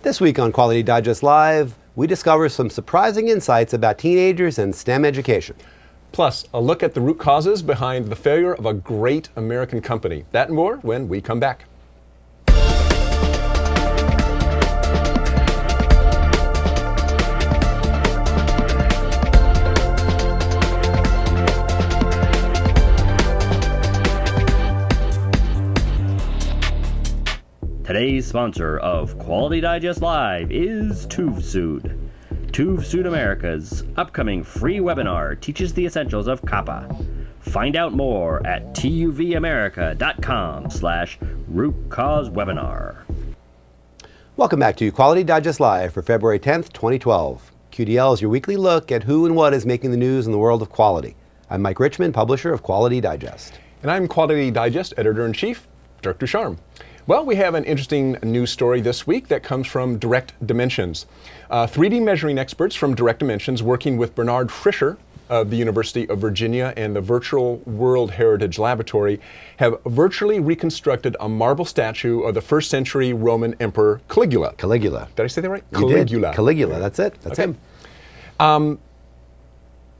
This week on Quality Digest Live, we discover some surprising insights about teenagers and STEM education. Plus, a look at the root causes behind the failure of a great American company. That and more when we come back. Today's sponsor of Quality Digest Live is TuveSud. TuveSud America's upcoming free webinar teaches the essentials of CAPA. Find out more at tuvamerica.com/root cause webinar. Welcome back to Quality Digest Live for February 10th, 2012. QDL is your weekly look at who and what is making the news in the world of quality. I'm Mike Richmond, publisher of Quality Digest. And I'm Quality Digest Editor-in-Chief, Dirk Ducharme. Well, we have an interesting news story this week that comes from Direct Dimensions. 3D measuring experts from Direct Dimensions, working with Bernard Fischer of the University of Virginia and the Virtual World Heritage Laboratory, have virtually reconstructed a marble statue of the 1st century Roman Emperor Caligula. Caligula. Did I say that right? You Caligula. did. Caligula, that's it. That's him.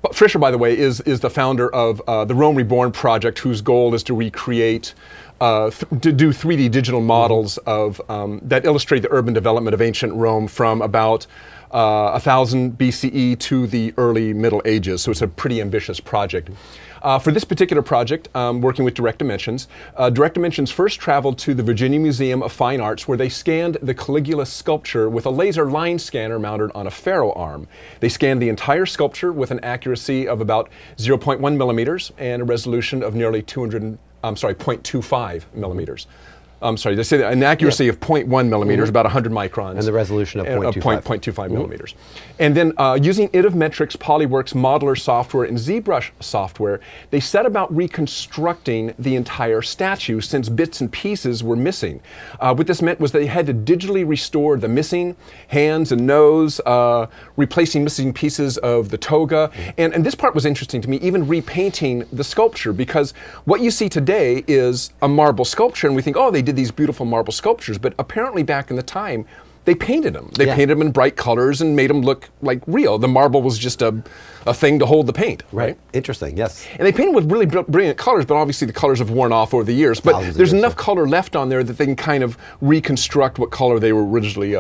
But Fischer, by the way, is the founder of the Rome Reborn project, whose goal is to recreate, to do 3D digital models of that illustrate the urban development of ancient Rome from about 1000 BCE to the early Middle Ages. So it's a pretty ambitious project. For this particular project, working with Direct Dimensions first traveled to the Virginia Museum of Fine Arts, where they scanned the Caligula sculpture with a laser line scanner mounted on a ferro arm. They scanned the entire sculpture with an accuracy of about 0.1 millimeters and a resolution of nearly 0.25 millimeters. They say that an accuracy of 0.1 millimeters, about 100 microns. And the resolution of 0.25. 0.25 millimeters. And then using Metrix, Polyworks, Modeler software, and ZBrush software, they set about reconstructing the entire statue since bits and pieces were missing. What this meant was they had to digitally restore the missing hands and nose, replacing missing pieces of the toga. And this part was interesting to me, even repainting the sculpture, because what you see today is a marble sculpture, and we think, oh, they did these beautiful marble sculptures, but apparently back in the time, they painted them. They painted them in bright colors and made them look like real. The marble was just a thing to hold the paint. Right. Interesting, yes. And they painted with really brilliant colors, but obviously the colors have worn off over the years. But there's enough color left on there that they can kind of reconstruct what color they were originally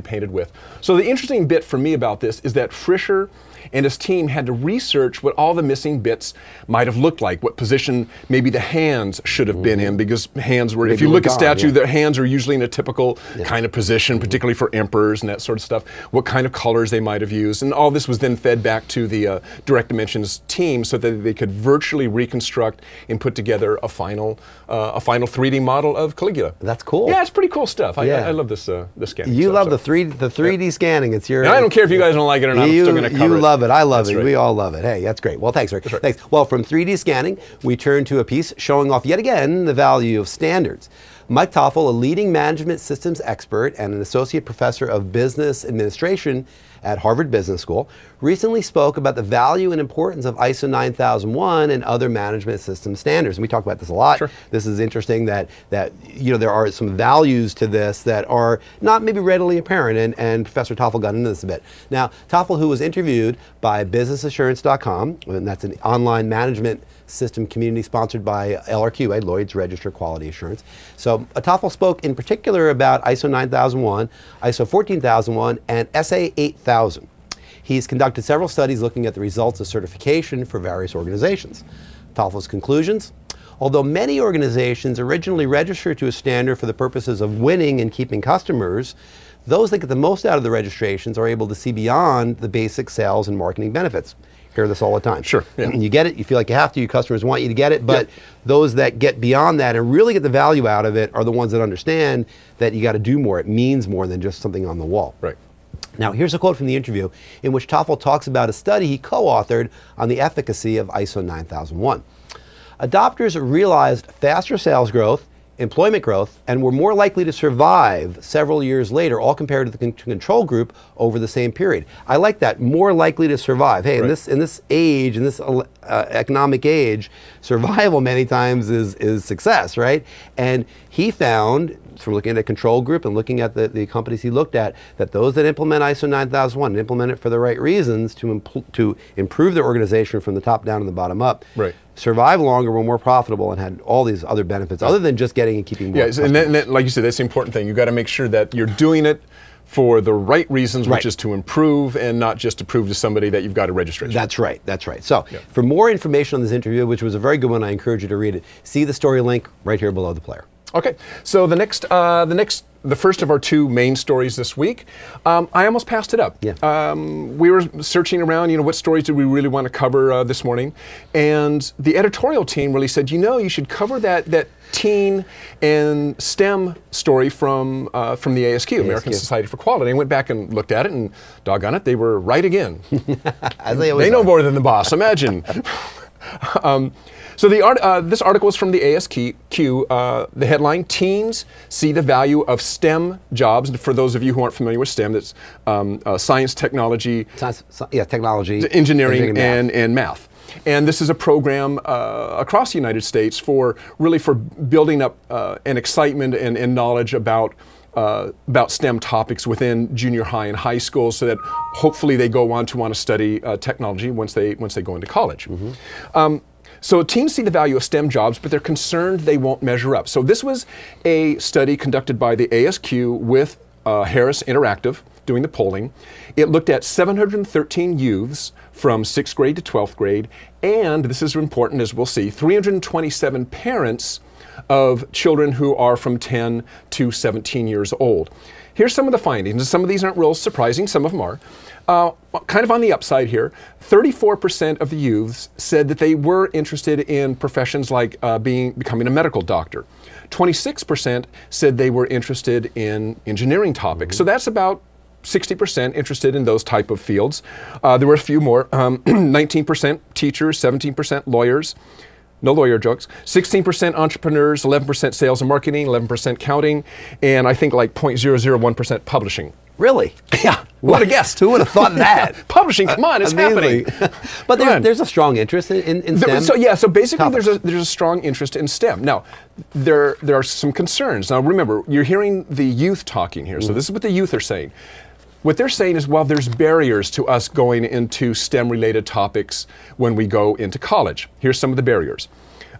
painted with. So the interesting bit for me about this is that Fischer and his team had to research what all the missing bits might have looked like, what position maybe the hands should have been in, because hands were, if you look at statue, their hands are usually in a typical kind of position, particularly for emperors and that sort of stuff, what kind of colors they might have used. And all this was then fed back to the Direct Dimensions team so that they could virtually reconstruct and put together a final 3D model of Caligula. That's cool. Yeah, it's pretty cool stuff. I love this scanning. You love the 3D scanning. It's your. And I don't care if you guys don't like it or not. I'm still going to cover it. You love it. I love it. Right. We all love it. Hey, that's great. Well, thanks, Rick. Thanks. Well, from 3D scanning, we turn to a piece showing off yet again the value of standards. Mike Toffel, a leading management systems expert and an associate professor of business administration at Harvard Business School, recently spoke about the value and importance of ISO 9001 and other management system standards. And we talk about this a lot. Sure. This is interesting that there are some values to this that are not maybe readily apparent, and Professor Toffel got into this a bit. Now, Toffel, who was interviewed by businessassurance.com, and that's an online management system community sponsored by LRQA, Lloyd's Register Quality Assurance. So Toffel spoke in particular about ISO 9001, ISO 14001, and SA 8000. He's conducted several studies looking at the results of certification for various organizations. Toffel's conclusions: although many organizations originally register to a standard for the purposes of winning and keeping customers, those that get the most out of the registrations are able to see beyond the basic sales and marketing benefits. Hear this all the time. Sure. Yeah. You get it, you feel like you have to, your customers want you to get it, but those that get beyond that and really get the value out of it are the ones that understand that you got to do more. It means more than just something on the wall. Right. Now, here's a quote from the interview in which Toffel talks about a study he co-authored on the efficacy of ISO 9001. Adopters realized faster sales growth, employment growth, and were more likely to survive several years later, all compared to the control group over the same period. I like that, more likely to survive. Hey, in this age, in this economic age, survival many times is success, right? And he found, from looking at a control group and looking at the companies he looked at, that those that implement ISO 9001 and implement it for the right reasons to improve their organization from the top down and the bottom up, right, survive longer, were more profitable, and had all these other benefits other than just getting and keeping more. Yeah, and then, like you said, that's the important thing. You got to make sure that you're doing it for the right reasons, which is to improve and not just to prove to somebody that you've got a registration. That's right, that's right. So for more information on this interview, which was a very good one, I encourage you to read it. See the story link right here below the player. Okay, so the first of our two main stories this week, I almost passed it up. Yeah. We were searching around, what stories do we really want to cover this morning, and the editorial team really said, you should cover that teen and STEM story from the ASQ, American Society for Quality. I went back and looked at it, and doggone it, they were right again. As they always know are. more than the boss. Imagine. So this article is from the ASQ. The headline: Teens see the value of STEM jobs. And for those of you who aren't familiar with STEM, that's science, technology, technology, engineering, and math. And this is a program across the United States for building up an excitement and knowledge about STEM topics within junior high and high school, so that hopefully they go on to want to study technology once they go into college. Mm-hmm. So teens see the value of STEM jobs, but they're concerned they won't measure up. So this was a study conducted by the ASQ with Harris Interactive doing the polling. It looked at 713 youths from 6th grade to 12th grade, and this is important as we'll see, 327 parents of children who are from 10 to 17 years old. Here's some of the findings. Some of these aren't real surprising, some of them are. Kind of on the upside here, 34% of the youths said that they were interested in professions like becoming a medical doctor. 26% said they were interested in engineering topics. So that's about 60% interested in those type of fields. There were a few more, 19% teachers, 17% lawyers. No lawyer jokes. 16% entrepreneurs, 11% sales and marketing, 11% counting, and I think like 0.001% publishing. Really? Yeah. What a guess. Who would have thought that? Publishing, come on, it's happening. But there's a strong interest in STEM. So basically there's a strong interest in STEM. Now, there are some concerns. Now remember, you're hearing the youth talking here, so this is what the youth are saying. What they're saying is, well, there's barriers to us going into STEM-related topics when we go into college. Here's some of the barriers.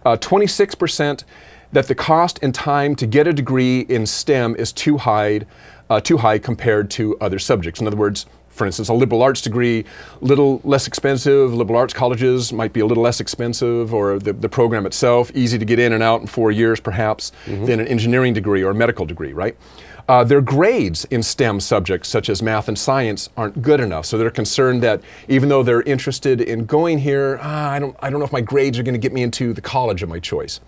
26% that the cost and time to get a degree in STEM is too high compared to other subjects. In other words, for instance, a liberal arts degree, little less expensive. Liberal arts colleges might be a little less expensive, or the program itself, easy to get in and out in 4 years perhaps, than an engineering degree or a medical degree, right? Their grades in STEM subjects, such as math and science, aren't good enough. So they're concerned that even though they're interested in going here, I don't know if my grades are going to get me into the college of my choice.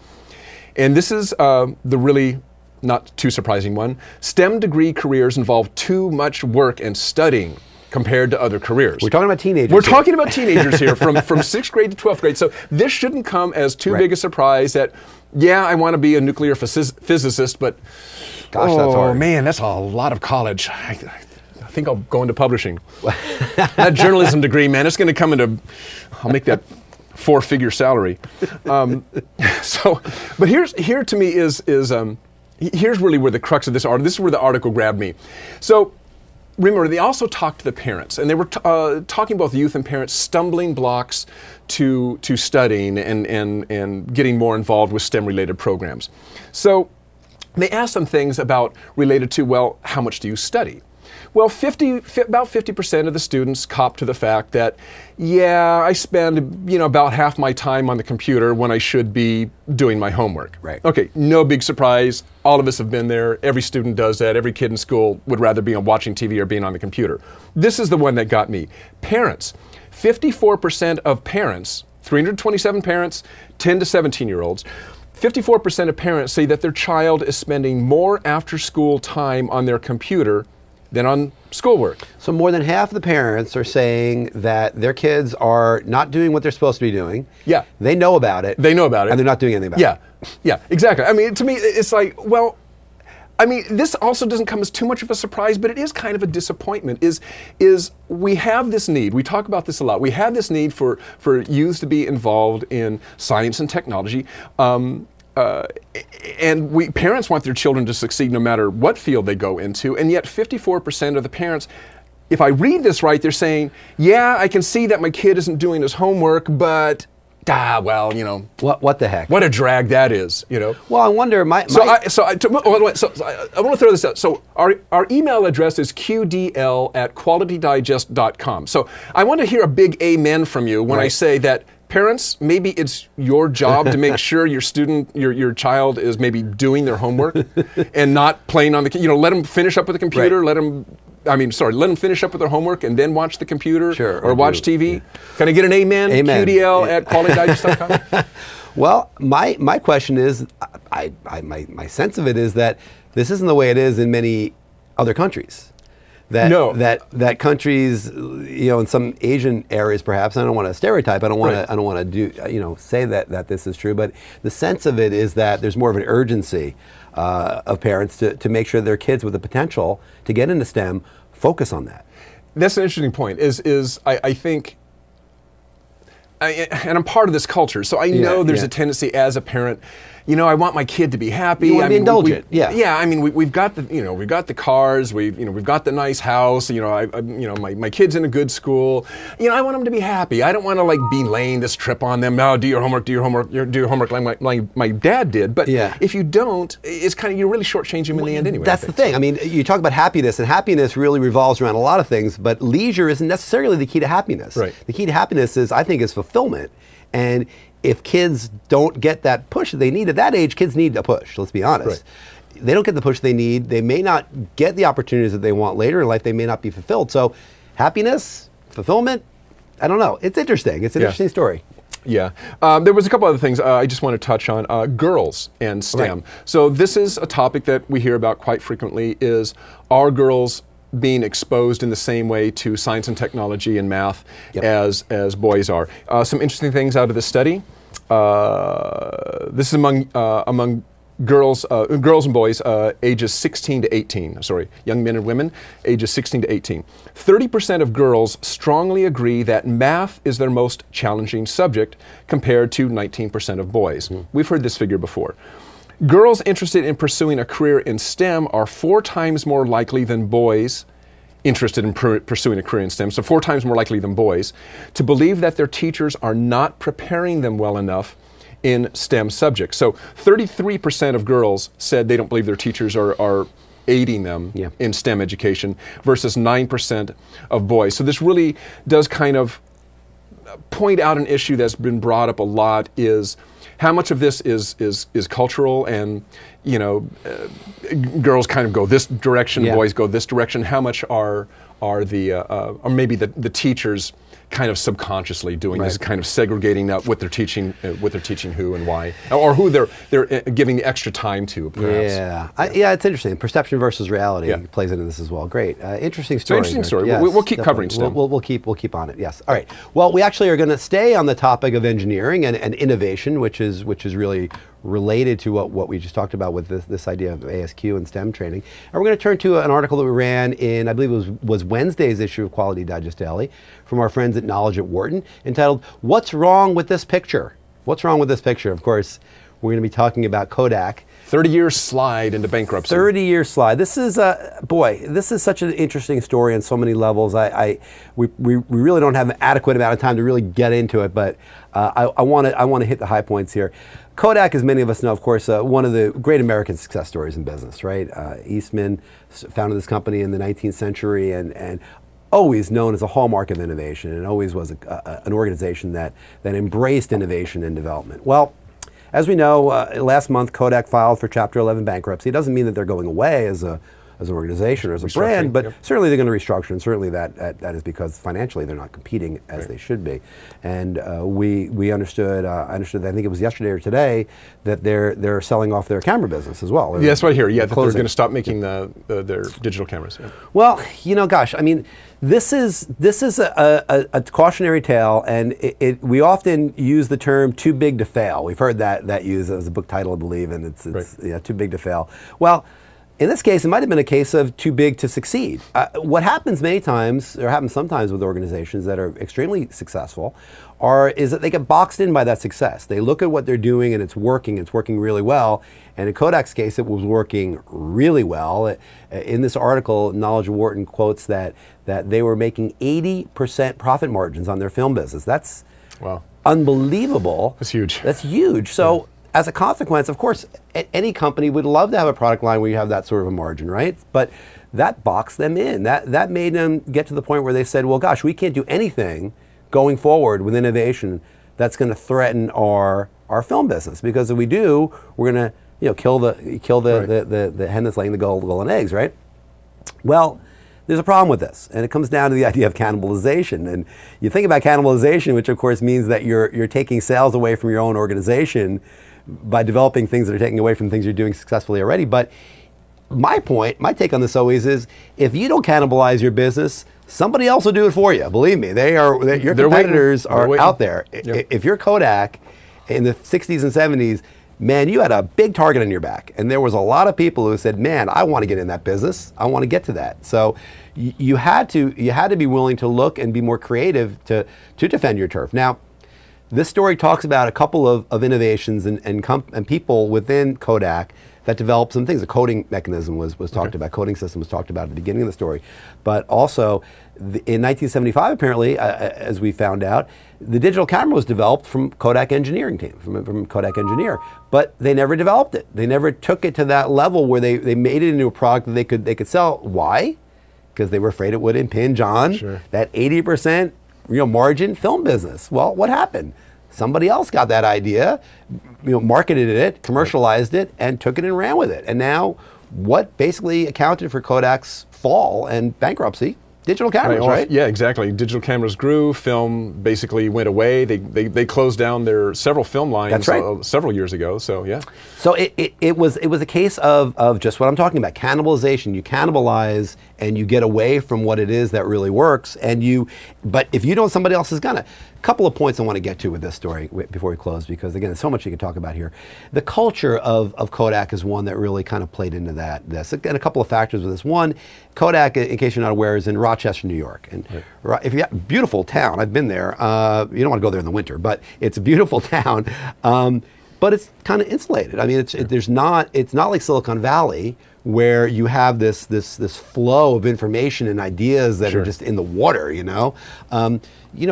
And this is the really not too surprising one. STEM degree careers involve too much work and studying compared to other careers. We're talking about teenagers. We're talking about teenagers here from 6th grade to 12th grade. So this shouldn't come as too big a surprise that, yeah, I want to be a nuclear physicist, but gosh, that's hard. Oh man, that's a lot of college. I think I'll go into publishing. That journalism degree, man, it's going to come into, I'll make that 4-figure salary. But here to me is here's really where the crux of this article, this is where the article grabbed me. So remember, they also talked to the parents, and they were talking about the youth and parents stumbling blocks to studying and getting more involved with STEM-related programs. So they asked them things related to, well, how much do you study? Well, about 50% of the students copped to the fact that, yeah, I spend about half my time on the computer when I should be doing my homework. Right. Okay, no big surprise. All of us have been there. Every student does that. Every kid in school would rather be watching TV or being on the computer. This is the one that got me. Parents. 54% of parents, 327 parents, 10 to 17-year-olds, 54% of parents say that their child is spending more after-school time on their computer than on schoolwork. So more than half of the parents are saying that their kids are not doing what they're supposed to be doing. Yeah. They know about it. They know about it. And they're not doing anything about it. Yeah, exactly. I mean, to me, it's like, well, I mean, this also doesn't come as too much of a surprise, but it is kind of a disappointment, is we have this need, we talk about this a lot, we have this need for youth to be involved in science and technology. and parents want their children to succeed no matter what field they go into, and yet 54% of the parents, if I read this right, they're saying, yeah, I can see that my kid isn't doing his homework, but well, you know. What the heck? What a drag that is, you know. Well, I wonder, I want to throw this out. So our email address is qdl@qualitydigest.com. So I want to hear a big amen from you when I say that parents, maybe it's your job to make sure your student, your child is maybe doing their homework and not playing on the, you know, let them finish up with the computer, let them finish up with their homework and then watch the computer or watch TV. Yeah. Can I get an amen? Amen. QDL at qualitydigest.com? Well, my question is, my sense of it is that this isn't the way it is in many other countries. That countries, you know, in some Asian areas, perhaps. I don't want to stereotype. I don't want to do, you know, say that this is true. But the sense of it is that there's more of an urgency of parents to make sure their kids with the potential to get into STEM focus on that. That's an interesting point. I think, and I'm part of this culture, so I know there's a tendency as a parent. You know, I want my kid to be happy. You want to be indulgent. Yeah. I mean, we've got the cars. We've got the nice house. You know, my kid's in a good school. You know, I want them to be happy. I don't want to like be laying this trip on them. No, do your homework like my dad did. But if you don't, it's kind of, you're really shortchanging them in the end anyway. That's the thing. I mean, you talk about happiness, and happiness really revolves around a lot of things. But leisure isn't necessarily the key to happiness. Right. The key to happiness is, I think, is fulfillment. And if kids don't get that push that they need at that age, kids need a push, let's be honest. Right. They don't get the push they need. They may not get the opportunities that they want later in life. They may not be fulfilled. So happiness, fulfillment, I don't know. It's interesting. It's an interesting story. Yeah. There was a couple other things I just want to touch on. Girls and STEM. Right. So this is a topic that we hear about quite frequently, is, are girls being exposed in the same way to science and technology and math as boys are? Some interesting things out of this study. This is among girls and boys ages 16 to 18. Sorry, young men and women ages 16 to 18. 30% of girls strongly agree that math is their most challenging subject, compared to 19% of boys. We've heard this figure before. Girls interested in pursuing a career in STEM are 4 times more likely than boys interested in pursuing a career in STEM, so 4 times more likely than boys, to believe that their teachers are not preparing them well enough in STEM subjects. So 33% of girls said they don't believe their teachers are aiding them in STEM education, versus 9% of boys. So this really does kind of point out an issue that's been brought up a lot, is how much of this is cultural, and, you know, girls kind of go this direction, boys go this direction. How much are or maybe the teachers kind of subconsciously doing this, kind of segregating out what they're teaching who and why, or who they're giving the extra time to, perhaps. It's interesting. Perception versus reality plays into this as well. Great, interesting story. It's an interesting story. Yes, we'll keep covering STEM. We'll keep on it. Yes. All right. Well, we actually are going to stay on the topic of engineering and innovation, which is really related to what we just talked about with this idea of ASQ and STEM training. And we're going to turn to an article that we ran in, I believe it was Wednesday's issue of Quality Digest Daily, from our friends at Knowledge at Wharton, entitled, "What's Wrong with This Picture?" What's wrong with this picture? Of course, we're going to be talking about Kodak. 30-year slide into bankruptcy. 30-year slide. This is this is such an interesting story on so many levels. We really don't have an adequate amount of time to really get into it, but I want to hit the high points here. Kodak, as many of us know, of course, one of the great American success stories in business, right? Eastman founded this company in the 19th century, and always known as a hallmark of innovation, and always was an organization that embraced innovation and development. Well, as we know, last month Kodak filed for Chapter 11 bankruptcy. It doesn't mean that they're going away as an organization or as a brand, but certainly they're going to restructure, and certainly that is because financially they're not competing as they should be. And we understood. I understood. I think it was yesterday or today that they're selling off their camber business as well. Yeah, that's right here. Yeah, that they're going to stop making their digital cameras. Yeah. Well, you know, gosh, I mean, this is a cautionary tale, and we often use the term "too big to fail." We've heard that used as a book title, I believe, and it's too big to fail. Well, in this case, it might have been a case of too big to succeed. What happens many times, or happens sometimes with organizations that are extremely successful, is that they get boxed in by that success. They look at what they're doing and it's working really well. And in Kodak's case, it was working really well. In this article, Knowledge of Wharton quotes that they were making 80% profit margins on their film business. That's unbelievable. That's huge. That's huge. So as a consequence, of course, any company would love to have a product line where you have that sort of a margin, right? But that boxed them in. That made them get to the point where they said, well, gosh, we can't do anything going forward with innovation that's going to threaten our film business, because if we do, we're going to kill the hen that's laying the golden eggs, right? Well, there's a problem with this, and it comes down to the idea of cannibalization. And you think about cannibalization, which of course means that you're taking sales away from your own organization by developing things that are taking away from things you're doing successfully already. But my take on this always is, if you don't cannibalize your business, somebody else will do it for you. Believe me, your competitors are out there. Yep. If you're Kodak in the 60s and 70s, man, you had a big target on your back. And there was a lot of people who said, man, I want to get in that business. I want to get to that. So you had to be willing to look and be more creative to defend your turf. Now, this story talks about a couple of innovations and people within Kodak that developed some things. The coding mechanism was talked about, coding system was talked about at the beginning of the story. But also, in 1975, apparently, as we found out, the digital camera was developed from Kodak engineering team, from Kodak engineer. But they never developed it. They never took it to that level where they made it into a product that they could sell. Why? Because they were afraid it would impinge on that 80% margin film business. Well, what happened? Somebody else got that idea, marketed it, commercialized it, and took it and ran with it. And now, what basically accounted for Kodak's fall and bankruptcy? Digital cameras, right? Yeah, exactly. Digital cameras grew. Film basically went away. They closed down their several film lines several years ago. So yeah. So it was a case of just what I'm talking about, cannibalization. You cannibalize and you get away from what it is that really works. But if you don't, somebody else is gonna. Couple of points I want to get to with this story before we close, because again, there's so much you can talk about here. The culture of Kodak is one that really kind of played into this. And a couple of factors with this. One, Kodak, in case you're not aware, is in Rochester, New York. And if you got beautiful town, I've been there. You don't want to go there in the winter, but it's a beautiful town. But it's kind of insulated. I mean, it's not like Silicon Valley, where you have this flow of information and ideas that are just in the water,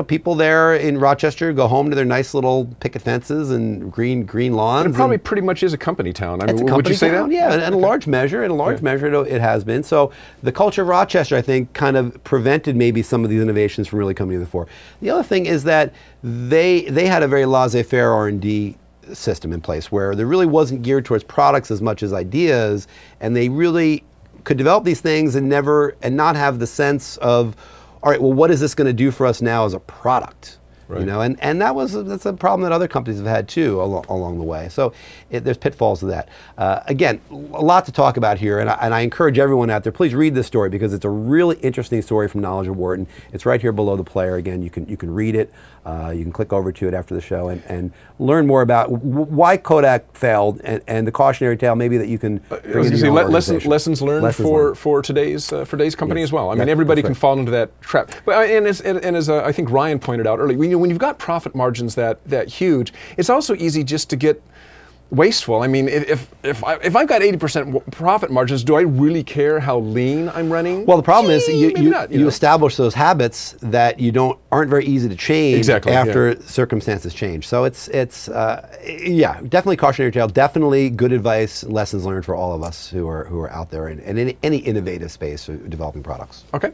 people there in Rochester go home to their nice little picket fences and green lawns. And it probably pretty much is a company town. I mean, would you say that? Yeah, in a large measure. It has been. So the culture of Rochester, I think, kind of prevented maybe some of these innovations from really coming to the fore. The other thing is that they had a very laissez-faire R&D system in place where there really wasn't geared towards products as much as ideas, and they really could develop these things and not have the sense of, all right, well, what is this going to do for us now as a product? Right. And that's a problem that other companies have had too along the way. So there's pitfalls to that. Again, a lot to talk about here, and I encourage everyone out there, please read this story, because it's a really interesting story from Knowledge of Wharton. It's right here below the player. Again, you can read it. You can click over to it after the show and learn more about why Kodak failed and the cautionary tale maybe that you can bring into your organization. Lessons learned for today's company as well. I mean, everybody can fall into that trap. But as I think Ryan pointed out earlier, when you've got profit margins that huge, it's also easy just to get wasteful. I mean, if I've got 80% profit margins, do I really care how lean I'm running? Well, the problem is you establish those habits that aren't very easy to change after circumstances change. So it's definitely cautionary tale, definitely good advice, lessons learned for all of us who are out there and in any innovative space developing products. Okay,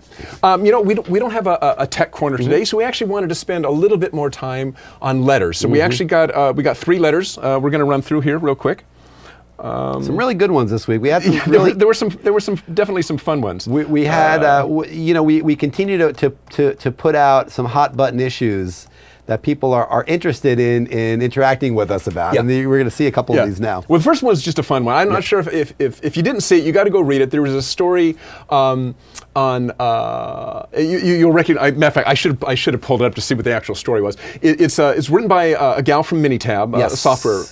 we don't have a tech corner today, so we actually wanted to spend a little bit more time on letters. So we actually got 3 letters. We're going to run through here real quick. Some really good ones this week. We had some there were definitely some fun ones. We had we continue to put out some hot button issues that people are interested in interacting with us about. And we're going to see a couple of these now. Well, the first one is just a fun one. I'm not sure if you didn't see it, you got to go read it. There was a story on you'll recognize. Matter of fact, I should have pulled it up to see what the actual story was. It's written by a gal from Minitab, a software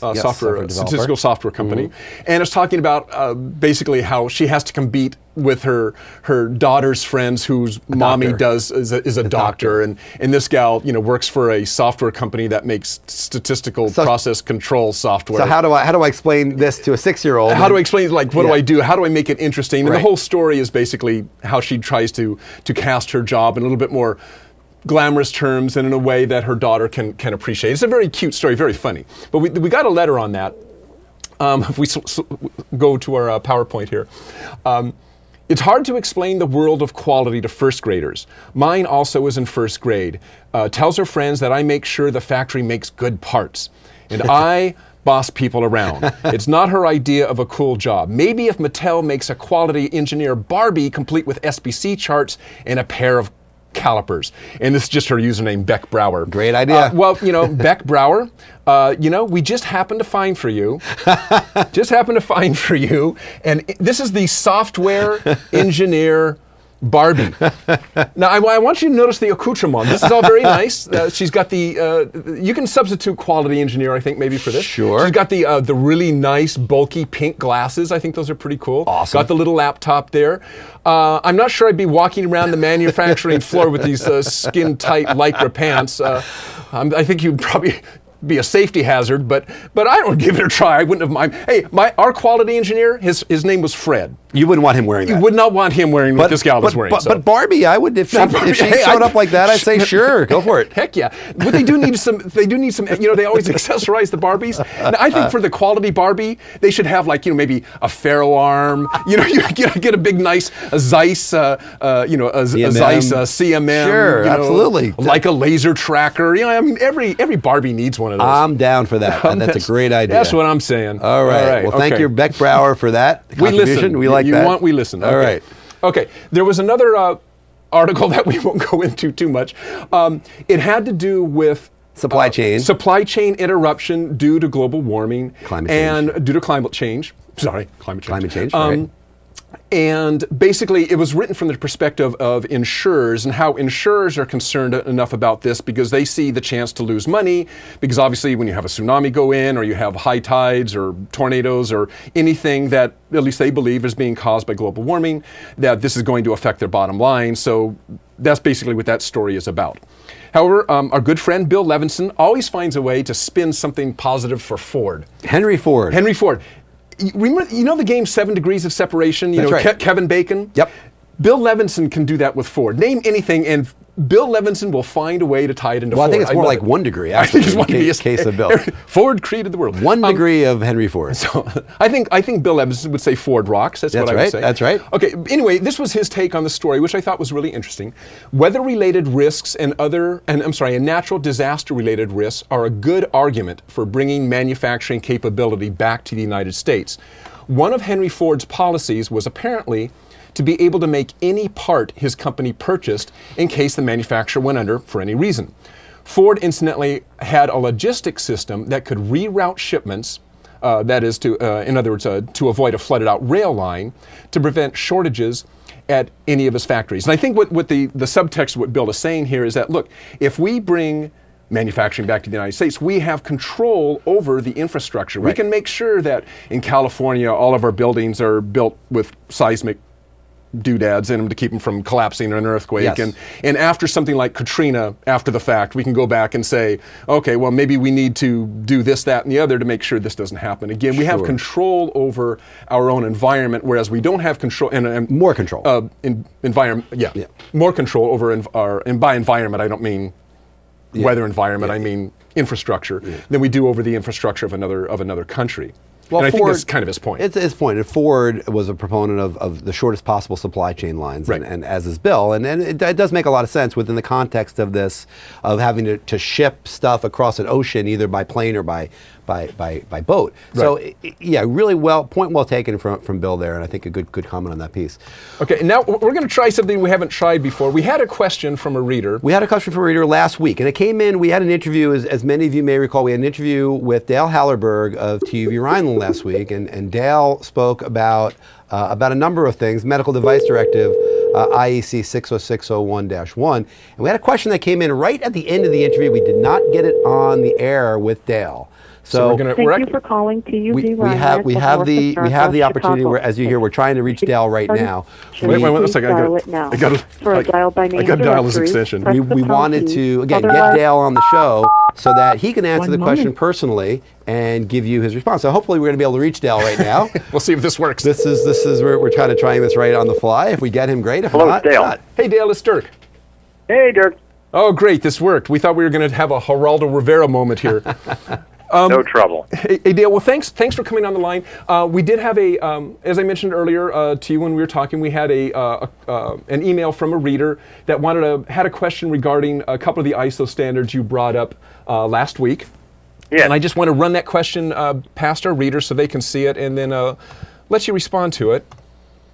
statistical software company, and it's talking about basically how she has to compete with her daughter's friends whose mommy is a doctor, and this gal works for a software company that makes statistical process control software. So how do I explain this to a 6-year-old? How do I explain, like, what do I do? How do I make it interesting? And the whole story is basically how she tries to cast her job in a little bit more glamorous terms and in a way that her daughter can appreciate. It's a very cute story, very funny. But we got a letter on that. If we go to our PowerPoint here. It's hard to explain the world of quality to first graders. Mine also is in first grade. Tells her friends that I make sure the factory makes good parts. And I boss people around. It's not her idea of a cool job. Maybe if Mattel makes a quality engineer Barbie complete with SBC charts and a pair of calipers. And this is just her username, Beck Brower. Great idea. Well, Beck Brower, we just happened to find for you. And this is the software engineer Barbie. Now, I want you to notice the accoutrement. This is all very nice. She's got the, you can substitute quality engineer, I think, maybe for this. Sure. She's got the really nice, bulky pink glasses. I think those are pretty cool. Awesome. Got the little laptop there. I'm not sure I'd be walking around the manufacturing floor with these skin-tight Lycra pants. I think you'd probably be a safety hazard, but I don't give it a try. I wouldn't have mind. Hey, our quality engineer, his name was Fred. You wouldn't want him wearing that. You would not want him wearing what this gal is wearing. But Barbie, I would, if she showed up like that, I'd say sure, go for it. Heck yeah. But they do need some, they always accessorize the Barbies. And I think for the quality Barbie, they should have maybe a ferro arm. You get a big nice Zeiss, Zeiss CMM. Sure, absolutely. Like a laser tracker. Every Barbie needs one of those. I'm down for that. And that's a great idea. That's what I'm saying. All right. Well, thank you, Beck Brower, for that contribution. We like that. We listen. All right. Okay. There was another article that we won't go into too much. It had to do with supply chain interruption due to global warming, climate change. And due to climate change. Sorry, climate change. Right. And basically, it was written from the perspective of insurers and how insurers are concerned enough about this because they see the chance to lose money. Because obviously, when you have a tsunami go in, or you have high tides, or tornadoes, or anything that at least they believe is being caused by global warming, that this is going to affect their bottom line. So that's basically what that story is about. However, our good friend Bill Levinson always finds a way to spin something positive for Ford. Henry Ford. Remember, the game 7 Degrees of Separation? That's right. Kevin Bacon? Yep. Bill Levinson can do that with Ford. Name anything, and Bill Levinson will find a way to tie it into Ford. I think it's more like 1 degree, actually, in case of Bill. Ford created the world. 1 degree of Henry Ford. So I think Bill Levinson would say Ford rocks. That's what I would say. That's right. Okay, anyway, this was his take on the story, which I thought was really interesting. Weather-related risks and natural disaster-related risks are a good argument for bringing manufacturing capability back to the United States. One of Henry Ford's policies was apparently to be able to make any part his company purchased in case the manufacturer went under for any reason. Ford, incidentally, had a logistics system that could reroute shipments, that is, in other words, to avoid a flooded-out rail line, to prevent shortages at any of his factories. And I think what the subtext of what Bill is saying here is that, look, if we bring manufacturing back to the United States, we have control over the infrastructure. Right. We can make sure that in California, all of our buildings are built with seismic doodads in them to keep them from collapsing in an earthquake. Yes. And after something like Katrina, after the fact, we can go back and say, okay, well, maybe we need to do this, that, and the other to make sure this doesn't happen again. Sure. We have control over our own environment, whereas we don't have control. And more control. Environment, yeah. More control over and by environment, I don't mean weather environment, I mean infrastructure, than we do over the infrastructure of another country. Well, and I think that's kind of his point. It's his point. And Ford was a proponent of the shortest possible supply chain lines, right. and as is Bill. And it does make a lot of sense within the context of this, of having to ship stuff across an ocean, either by plane or by boat. Right. So, really point well taken from Bill there, and I think a good comment on that piece. Okay, now we're going to try something we haven't tried before. We had a question from a reader. We had a question from a reader last week, and it came in, we had an interview, as many of you may recall, we had an interview with Dale Hallerberg of TUV Rhineland last week, and Dale spoke about a number of things, Medical Device Directive, IEC 60601-1, and we had a question that came in right at the end of the interview. We did not get it on the air with Dale. So Thank you for calling TUV we have the opportunity where, as you hear, we're trying to reach Dale right now. Wait a second. I got to dial his extension. We wanted to again get Dale on the show so that he can answer the question personally and give you his response. So hopefully we're going to be able to reach Dale right now. We'll see if this works. This is we're kind of trying this right on the fly. If we get him, great. If Hello, not, Dale. not. Hey, Dale, it's Dirk. Hey, Dirk. Oh, great, this worked. We thought we were going to have a Geraldo Rivera moment here. No trouble. Hey, Dale, well, thanks for coming on the line. We did have as I mentioned earlier to you when we were talking, we had an email from a reader that had a question regarding a couple of the ISO standards you brought up last week. Yeah. And I just want to run that question past our readers so they can see it and then let you respond to it.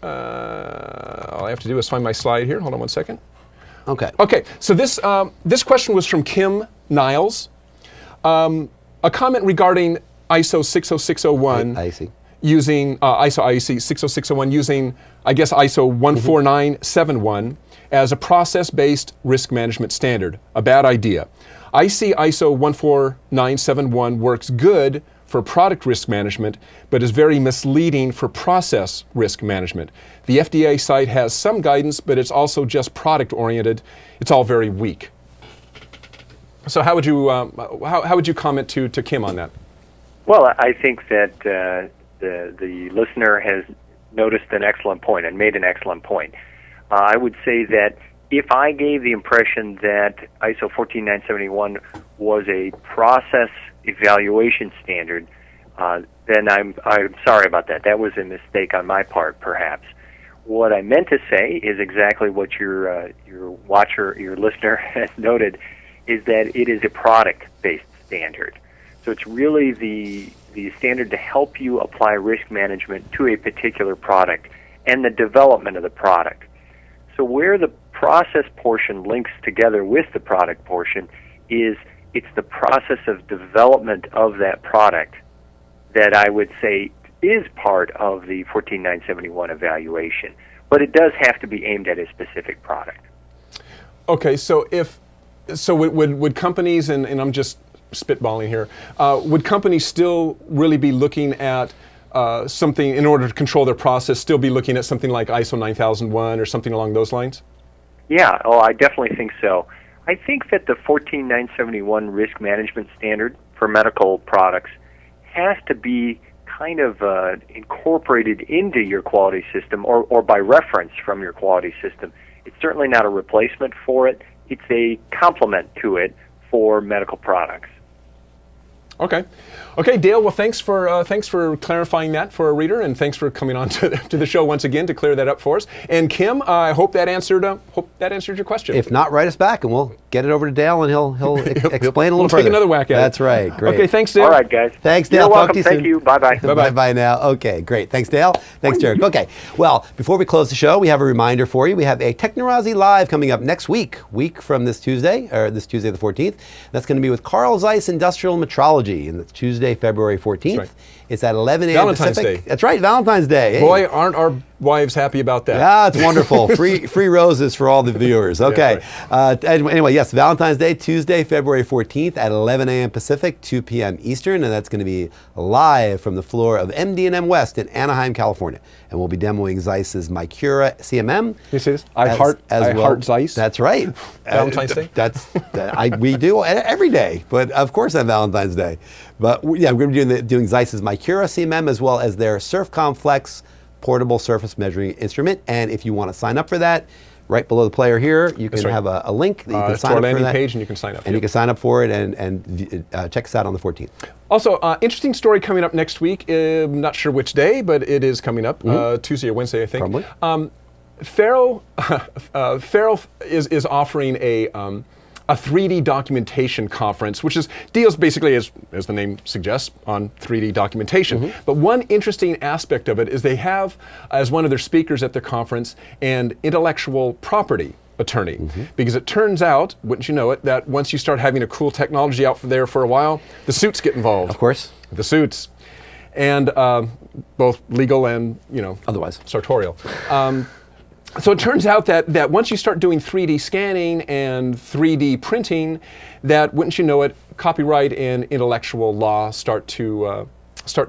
All I have to do is find my slide here. Hold on one second. Okay, so this question was from Kim Niles. A comment regarding ISO 60601 using ISO 60601 using, I guess, ISO 14971 as a process-based risk management standard. A bad idea. I see ISO 14971 works good for product risk management, but is very misleading for process risk management. The FDA site has some guidance, but it's also just product-oriented. It's all very weak. So how would you comment to Kim on that? Well, I think that the listener has noticed an excellent point and made an excellent point. I would say that if I gave the impression that ISO 14971 was a process evaluation standard, then I'm sorry about that. That was a mistake on my part, perhaps. What I meant to say is exactly what your listener has noted, is that it is a product-based standard. So it's really the standard to help you apply risk management to a particular product and the development of the product. So where the process portion links together with the product portion is it's the process of development of that product that I would say is part of the 14971 evaluation. But it does have to be aimed at a specific product. Okay, so would companies, and I'm just spitballing here, would companies still really be looking at something, in order to control their process, still be looking at something like ISO 9001 or something along those lines? Yeah, I definitely think so. I think that the 14971 risk management standard for medical products has to be kind of incorporated into your quality system or by reference from your quality system. It's certainly not a replacement for it. It's a complement to it for medical products. Okay, Dale. Well, thanks for clarifying that for a reader, and thanks for coming on to the show once again to clear that up for us. And Kim, I hope that answered your question. If not, write us back, and we'll get it over to Dale, and he'll explain a little further. Take another whack at it. That's right. Great. Okay, thanks, Dale. All right, guys. Thanks, Dale. You're welcome. Talk to you Thank soon. you. Bye-bye. Bye-bye now. Okay, great. Thanks, Dale. Thanks, Jared. Okay, well, before we close the show, we have a reminder for you. We have a TechnorazziLIVE coming up next week from this Tuesday, the 14th. That's going to be with Carl Zeiss Industrial Metrology, and it's Tuesday, February 14th. Right. It's at 11 a.m. Valentine's Pacific. Day. That's right, Valentine's Day. Hey. Boy, aren't our wives happy about that. Yeah, it's wonderful. Free roses for all the viewers. Okay. Yeah, right. Anyway, yes, Valentine's Day, Tuesday, February 14th at 11 a.m. Pacific, 2 p.m. Eastern, and that's going to be live from the floor of MD&M West in Anaheim, California. And we'll be demoing Zeiss's Micura CMM. You see this? I heart Zeiss. That's right. Valentine's Day? We do every day, but of course on Valentine's Day. But yeah, we're going to be doing Zeiss's Micura CMM as well as their Surfcom Flex portable surface measuring instrument. And if you want to sign up for that, right below the player here, you can have a link that you can sign up for that. To our landing page, and you can sign up. And you can sign up for it and check us out on the 14th. Also, interesting story coming up next week. Not sure which day, but it is coming up. Tuesday or Wednesday, I think. Probably. Faro is offering a 3D documentation conference, which deals basically, as the name suggests, on 3D documentation. But one interesting aspect of it is they have, as one of their speakers at their conference, an intellectual property attorney. Because it turns out, wouldn't you know it, that once you start having a cool technology out there for a while, the suits get involved. Of course. The suits. And both legal and, otherwise sartorial. So it turns out that once you start doing 3D scanning and 3D printing, that, wouldn't you know it, copyright and intellectual law start to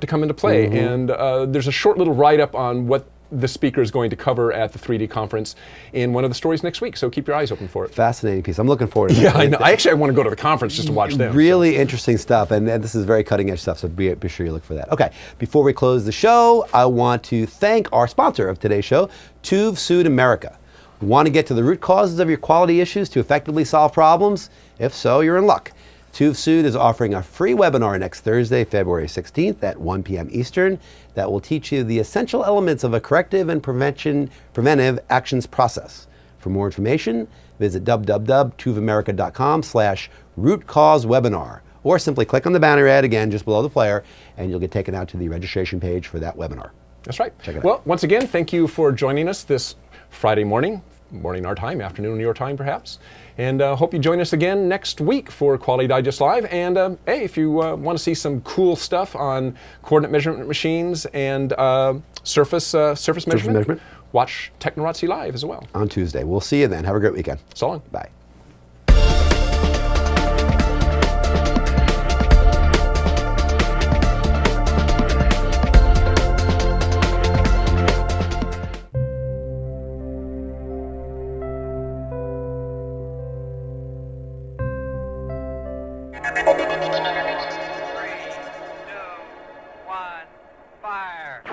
come into play. And there's a short little write-up on what the speaker is going to cover at the 3D conference in one of the stories next week, so keep your eyes open for it. Fascinating piece. I'm looking forward to it. Yeah, I know. I want to go to the conference just to watch them. Really interesting stuff, and this is very cutting edge stuff, so be sure you look for that. Okay, before we close the show, I want to thank our sponsor of today's show, TÜV SÜD America. Want to get to the root causes of your quality issues to effectively solve problems? If so, you're in luck. TÜV SÜD is offering a free webinar next Thursday, February 16th at 1 p.m. Eastern that will teach you the essential elements of a corrective and preventive actions process. For more information, visit www.tuvamerica.com/root cause webinar, or simply click on the banner ad again just below the player and you'll get taken out to the registration page for that webinar. That's right. Check it out. Well, once again, thank you for joining us this Friday morning our time, afternoon your time perhaps. And hope you join us again next week for Quality Digest Live. And hey, if you want to see some cool stuff on coordinate measurement machines and surface measurement, watch TechnorazziLIVE as well. On Tuesday. We'll see you then. Have a great weekend. So long. Bye. Fire.